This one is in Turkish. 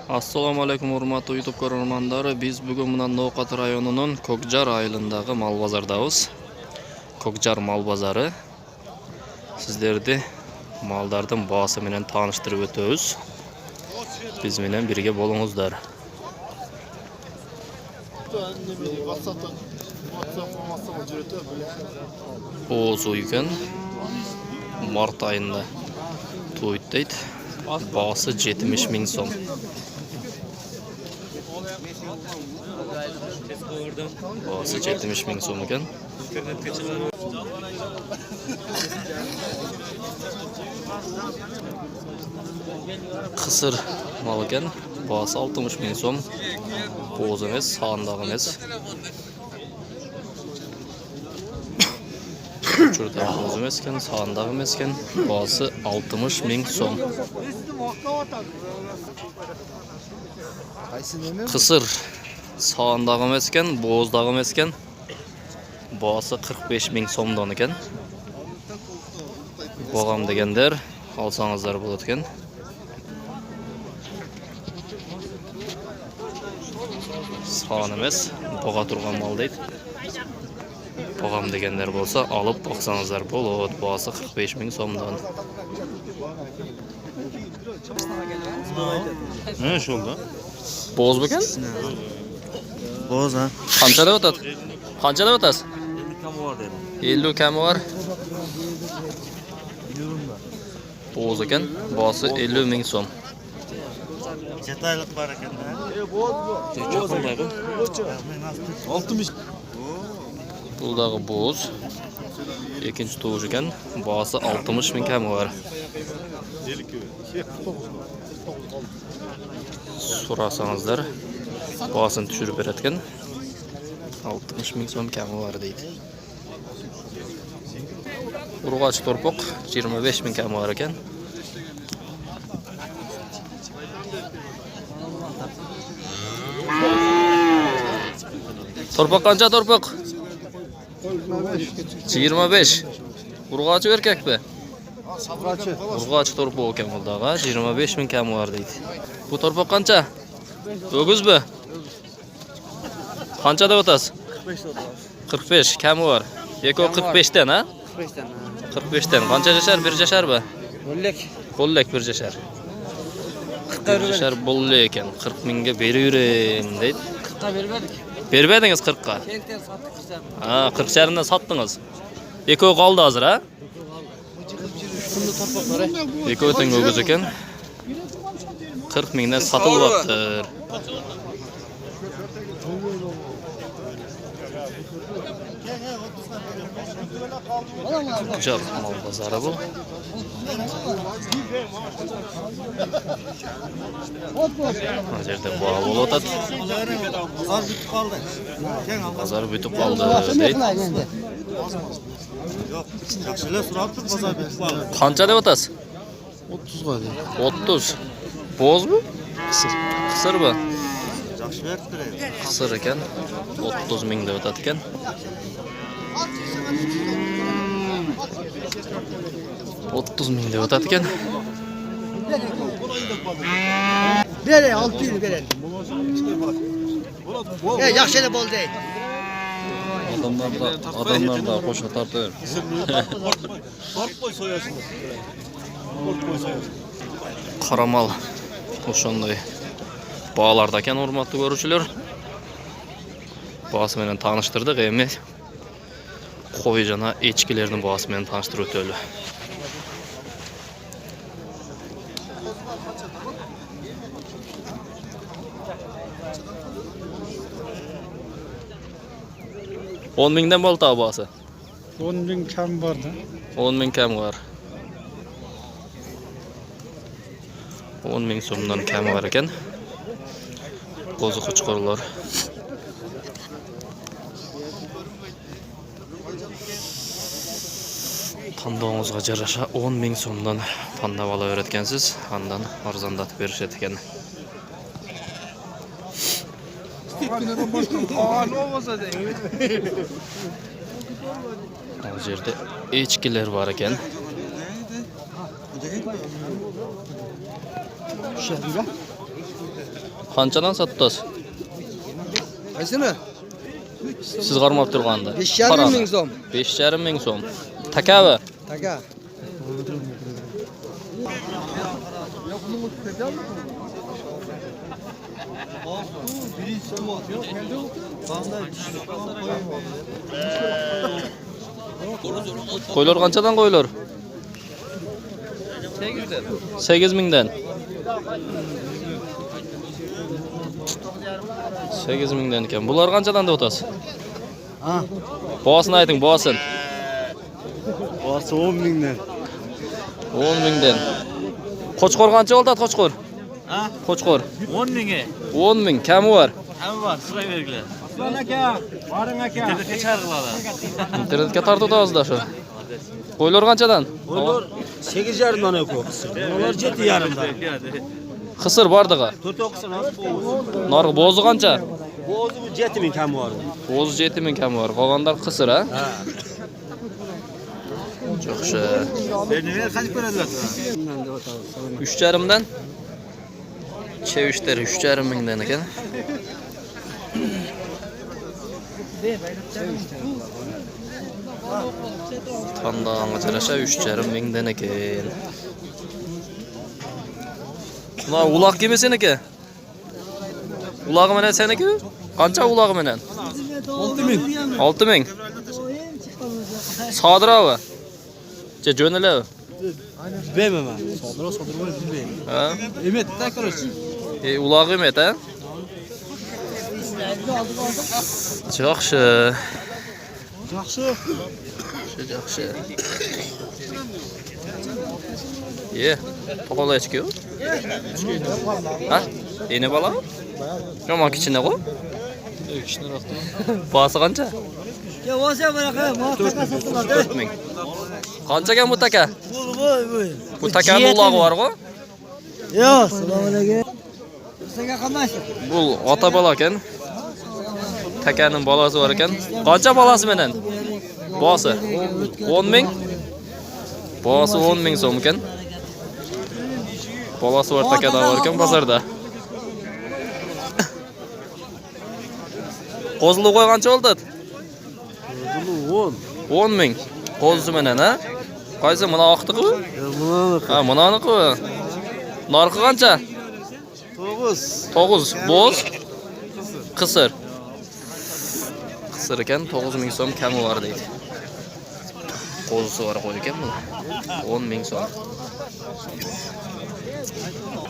Assalamu alaykum hurmatli YouTube ko'ruvchilar. Biz bugun mana No'qat rayonining Ko'kjar aylanidagi mal bozordamiz. Ko'kjar mal bozori. Sizlarni mallarning bahosi bilan tanishtirib o'tamiz. Biz bilan birga bo'lingizlar. O'z uygan mart ayında to'ytaydi. Bahosi 70 ming so'm. Bahosi 70 ming so'm ekan. Qisir mal ekan. Bahosi 60 ming so'm. Bo'z emas, sog'andoq emas. Şurada bo'z emas ekan, sog'andoq emas ekan. Bahosi 60 ming so'm. Qisir sog'andoq emas ekan, bo'zdoq emas ekan. Bahosi 45 ming so'mdan ekan. Bo'g'am deganlar olsangizlar bo'ladi ekan. Sog'an emas, bo'g'a turgan mal deydi. Bo'g'am deganlar bo'lsa, olib boqsangizlar bo'ladi. Bahosi 45 ming so'mdan. Ne şolda? Bo'z ekan? Boz ha. Qanchada o'tadi? Qanchada o'tasiz? 50 kami var dedim. 50 kami var. Bo'z ekan, bahosi 50 ming so'm. Chetaylık var ekan da. Boz qanday bu? 60. Buldagi bo'z. Ikinci tug'ush ekan, bahosi 60 ming kami var. So'rasangizlar, bahosini tushirib beradigan. 60 ming so'm kami var deydi. Urg'och to'rpoq 25 ming kami var ekan. To'rpoq qancha to'rpoq? 25. Urg'ochi erkakmi? Urg'och to'rpoq ekan buldag'a 25 ming kami var deydi. Bu to'rpoq qancha? O'g'izmi? Qanchada o'tasiz? 45 kami var. Eko 45 dan, ha? 45 dan. Qancha jashar? Bir jasharmi? Qo'llak bir jashar. 40 jashar bo'llak ekan. 40 mingga beravering deydi. 40'a vermedik. Bermediniz 40'a. Kenkten sattık işte. Ha, 40 şerinden sattınız. Eko kaldı hazır ha? Şunu toprakları. Eko öten göz eken. 40 mingden satılıptır. Güzel mal pazarı bu. Hazırda boğa bolatat. Pazar bitip kaldı. Pazar bitip kaldı deydi. Yok. Yaxşılar suraptır pazar bitip kaldı. Qancha deb otasiz? 30 koydu. 30. Bo'z mu? Qisir. Qisir bu. Yaxşı veriptir. Qisir ekan. 30 ming deb otadi ekan. 30 ming deb otadi ekan. Bere 6 yıl bere. Yaxşı da bol değil. Adamlar da qo'sha tortib. Korkboy soyasın. Korkboy soyasın. Qaramal o'shanday bog'larda ekan, hurmatli ko'ruvchilar. Bahosi bilan tanishtirdik, endi qo'y jana echkilarning bahosi bilan tanishtirib o'taylik. On mingdan bo'ldi bahosi. 10 bin kam vardı. 10 ming kam var. 10 ming so'mdan kami var ekan. Qo'zi qo'chqorlar. Tandog'ingizga jarasha 10 ming so'mdan tandab olaverayotgansiz, andan arzondatib berishadi ekan. Bu yerda echkilar bor ekan. Qanchadan sotdingiz? Qaysini? Siz qarmab turganda. 5,5 ming so'm. 5,5 ming so'm. Takavi. Taka. Qo'ylar qanchadan qo'ylar? 8 mingdan. 8 mingdan ekan. Bular qanchadan deb o'tasiz? Ha. Boğasını ayting, boğasin. Boğası 10 mingdan. 10 mingdan. Qo'chqor qancha oldi, qo'chqor? Ha? Qo'chqor 10 minge. 10 ming, kami var. Hem var, sıra vergiler. Aslan aka, varın aka. Internetke çağırgıladı. Internetga tartibdamizlar shu. Qo'ylar qanchadan? Olur, 8,5 dan okuyoruz. Onlar 7,5 dan. Qisir bordig'i. 4 okusun abi. Narxi bo'zi qancha? Boğazı bu 7 min kam var. Bo'zi 7 ming kami var. Qolganlar qisir, ha? Ha. Yaxshi. Beni ver, kaç ko'radilar? 3,5 dan. Chevishlar 3,5 mingdan ekan. Tandağına jarasha 3,5 mingdan ekan. Buna ulaq kimi seniki? Ulag'i menen seniki? Qancha ulag'i menen? 6 ming. 6 ming. Sodirov. Jo'nala. Bilmem ben. Sodur bilmem. Ha? Emet de karış. Ulag'i emet, ha? Yaxshi. Yaxşı. Yaxshi. Ye, to'qolachku. Ha? Eni bola? Nima kichina qo'y? Kichina roqda. Bosi qancha? Ya vasa bırak, muhakkak sattılar. 4 ming. Qanchaga bu taka? Voy. Bu takaning ulog'i bor-ku? Yo, selamünaleyküm. Senga qamash. Bu ota bola ekan. Takaning bolasi bor ekan. Qancha bolasi menen? Bosi 10 ming. Bosi 10 ming so'm ekan. Bolasi bor takada bor ekan bozorda. Qo'zli qo'y qancha oldi? 10 ming. Qo'zisi menen, ha? Qaysi mana oqtiqi? Ha, bunaniki. Narxi qancha? 9. 9. Bo'z. Qisir. Qisir ekan 9 ming so'm kami bor deydi. Qo'zisi bor qo'y ekan bu. 10 ming so'm.